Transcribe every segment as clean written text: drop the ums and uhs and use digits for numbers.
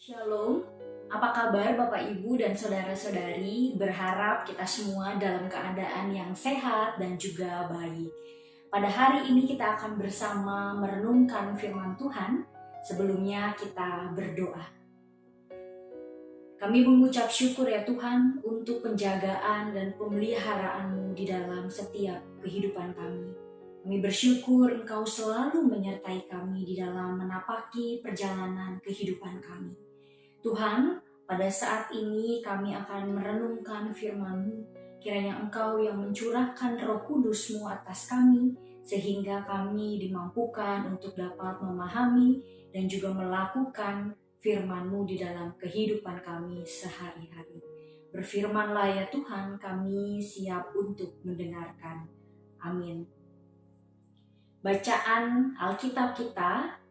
Shalom, apa kabar Bapak Ibu dan Saudara-saudari? Berharap kita semua dalam keadaan yang sehat dan juga baik. Pada hari ini kita akan bersama merenungkan firman Tuhan. Sebelumnya kita berdoa. Kami mengucap syukur ya Tuhan untuk penjagaan dan pemeliharaan-Mu di dalam setiap kehidupan kami. Kami bersyukur Engkau selalu menyertai kami di dalam menapaki perjalanan kehidupan kami. Tuhan, pada saat ini kami akan merenungkan firman-Mu. Kiranya Engkau yang mencurahkan Roh Kudus-Mu atas kami, sehingga kami dimampukan untuk dapat memahami dan juga melakukan firman-Mu di dalam kehidupan kami sehari-hari. Berfirmanlah ya Tuhan, kami siap untuk mendengarkan. Amin. Bacaan Alkitab kita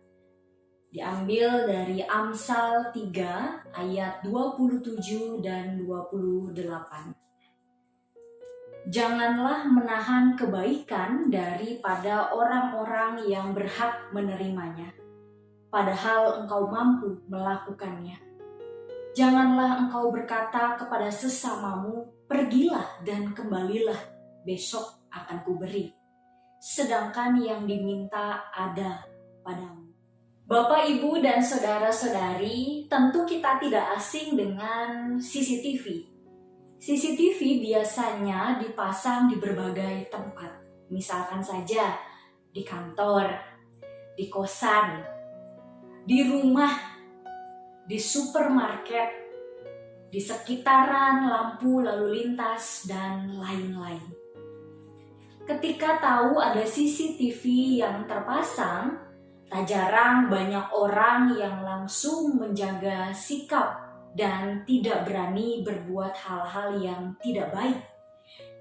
diambil dari Amsal 3 ayat 27 dan 28. Janganlah menahan kebaikan daripada orang-orang yang berhak menerimanya, padahal engkau mampu melakukannya. Janganlah engkau berkata kepada sesamamu, pergilah dan kembalilah, besok akan kuberi, sedangkan yang diminta ada padamu. Bapak, Ibu, dan Saudara-saudari, tentu kita tidak asing dengan CCTV. CCTV biasanya dipasang di berbagai tempat. Misalkan saja di kantor, di kosan, di rumah, di supermarket, di sekitaran lampu lalu lintas, dan lain-lain. Ketika tahu ada CCTV yang terpasang, tak jarang banyak orang yang langsung menjaga sikap dan tidak berani berbuat hal-hal yang tidak baik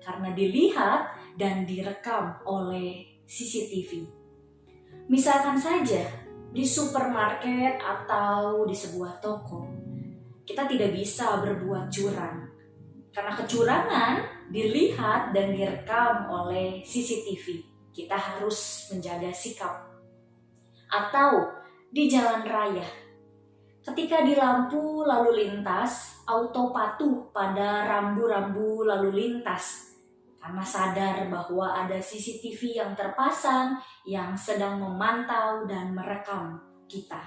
karena dilihat dan direkam oleh CCTV. Misalkan saja di supermarket atau di sebuah toko, kita tidak bisa berbuat curang karena kecurangan dilihat dan direkam oleh CCTV. Kita harus menjaga sikap. Atau di jalan raya, ketika di lampu lalu lintas, auto patuh pada rambu-rambu lalu lintas karena sadar bahwa ada CCTV yang terpasang yang sedang memantau dan merekam kita.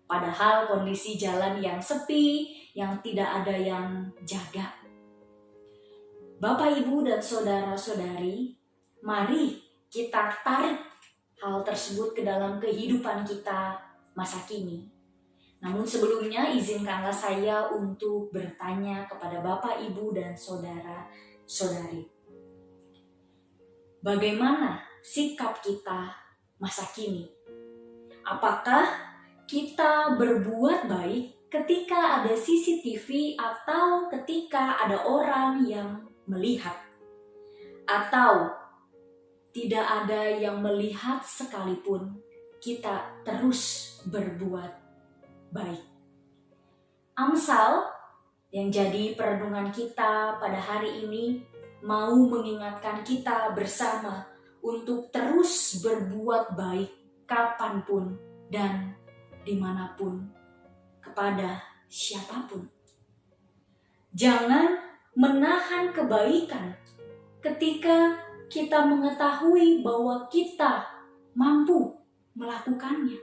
Padahal kondisi jalan yang sepi, yang tidak ada yang jaga. Bapak, Ibu, dan Saudara-saudari, mari kita tarik hal tersebut ke dalam kehidupan kita masa kini. Namun sebelumnya izinkanlah saya untuk bertanya kepada Bapak, Ibu, dan Saudara-saudari. Bagaimana sikap kita masa kini? Apakah kita berbuat baik ketika ada CCTV atau ketika ada orang yang melihat? Atau tidak ada yang melihat sekalipun, kita terus berbuat baik. Amsal yang jadi perenungan kita pada hari ini mau mengingatkan kita bersama untuk terus berbuat baik kapanpun dan dimanapun kepada siapapun. Jangan menahan kebaikan ketika kita mengetahui bahwa kita mampu melakukannya.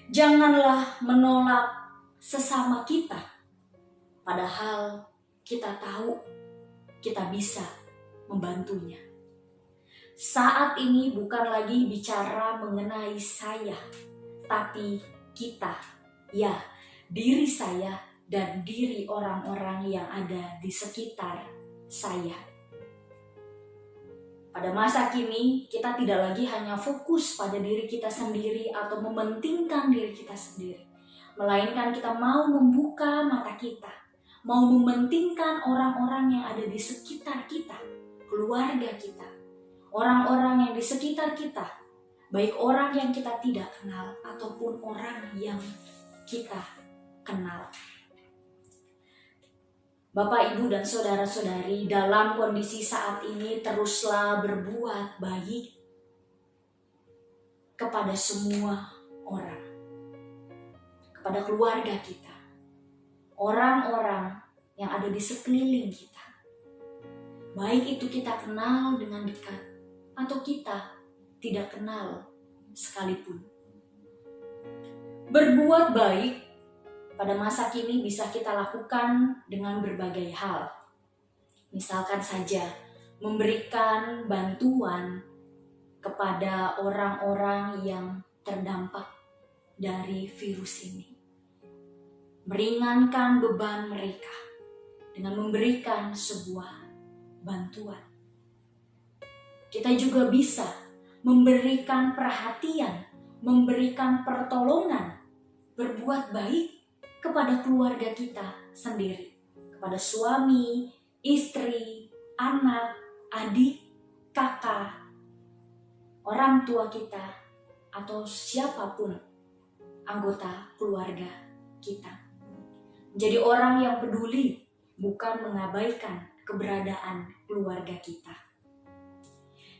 Janganlah menolak sesama kita, padahal kita tahu kita bisa membantunya. Saat ini bukan lagi bicara mengenai saya, tapi kita, ya, diri saya dan diri orang-orang yang ada di sekitar saya. Pada masa kini, kita tidak lagi hanya fokus pada diri kita sendiri atau mementingkan diri kita sendiri. Melainkan kita mau membuka mata kita, mau mementingkan orang-orang yang ada di sekitar kita, keluarga kita, orang-orang yang di sekitar kita, baik orang yang kita tidak kenal ataupun orang yang kita kenal. Bapak, Ibu, dan Saudara-saudari, dalam kondisi saat ini teruslah berbuat baik kepada semua orang. kepada keluarga kita, orang-orang yang ada di sekeliling kita. Baik itu kita kenal dengan dekat atau kita tidak kenal sekalipun. Berbuat baik pada masa kini bisa kita lakukan dengan berbagai hal. Misalkan saja memberikan bantuan kepada orang-orang yang terdampak dari virus ini. Meringankan beban mereka dengan memberikan sebuah bantuan. Kita juga bisa memberikan perhatian, memberikan pertolongan, berbuat baik kepada keluarga kita sendiri, kepada suami, istri, anak, adik, kakak, orang tua kita, atau siapapun anggota keluarga kita. Menjadi orang yang peduli, bukan mengabaikan keberadaan keluarga kita.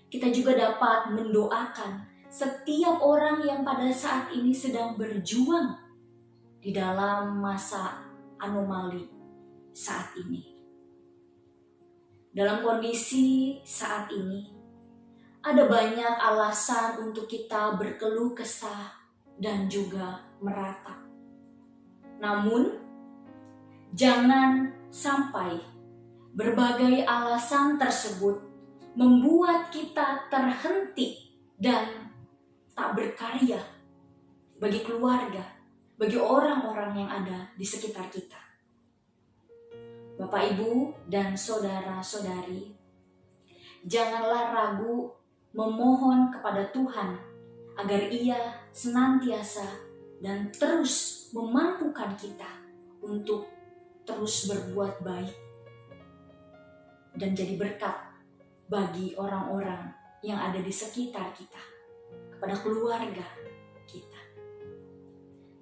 Kita juga dapat mendoakan setiap orang yang pada saat ini sedang berjuang di dalam masa anomali saat ini. Dalam kondisi saat ini, ada banyak alasan untuk kita berkeluh kesah dan juga meratap. Namun, jangan sampai berbagai alasan tersebut membuat kita terhenti dan tak berkarya bagi keluarga, bagi orang-orang yang ada di sekitar kita. Bapak, Ibu, dan saudara-saudari, janganlah ragu memohon kepada Tuhan agar Ia senantiasa dan terus memampukan kita untuk terus berbuat baik dan jadi berkat bagi orang-orang yang ada di sekitar kita, kepada keluarga kita.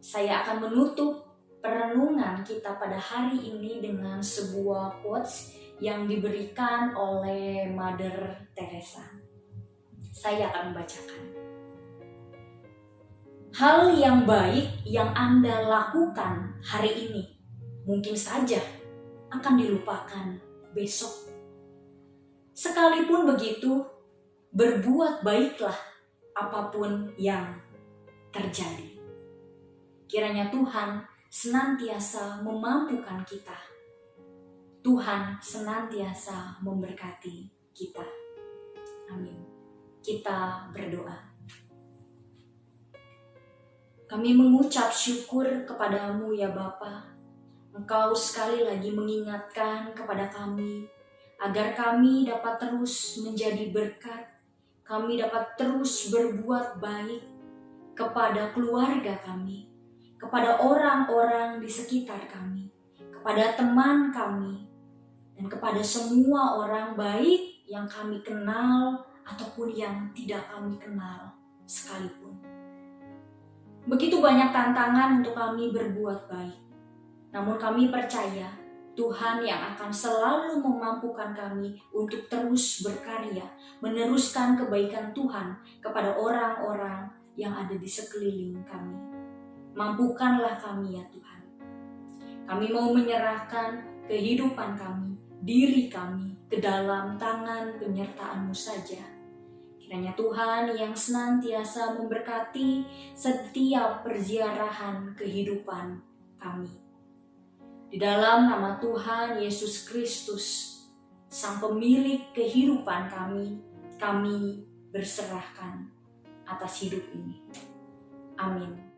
Saya akan menutup perenungan kita pada hari ini dengan sebuah quotes yang diberikan oleh Mother Teresa. Saya akan membacakan. Hal yang baik yang Anda lakukan hari ini mungkin saja akan dilupakan besok. Sekalipun begitu, berbuat baiklah apapun yang terjadi. Kiranya Tuhan senantiasa memampukan kita. Tuhan senantiasa memberkati kita. Amin. Kita berdoa. Kami mengucap syukur kepadamu ya Bapa. Engkau sekali lagi mengingatkan kepada kami agar kami dapat terus menjadi berkat, kami dapat terus berbuat baik kepada keluarga kami, kepada orang-orang di sekitar kami, kepada teman kami, dan kepada semua orang baik yang kami kenal ataupun yang tidak kami kenal sekalipun. Begitu banyak tantangan untuk kami berbuat baik, namun kami percaya Tuhan yang akan selalu memampukan kami untuk terus berkarya, meneruskan kebaikan Tuhan kepada orang-orang yang ada di sekeliling kami. Mampukanlah kami ya Tuhan. Kami mau menyerahkan kehidupan kami, diri kami ke dalam tangan penyertaan-Mu saja. Kiranya Tuhan yang senantiasa memberkati setiap perziarahan kehidupan kami. Di dalam nama Tuhan Yesus Kristus, Sang Pemilik kehidupan kami berserahkan atas hidup ini. Amin.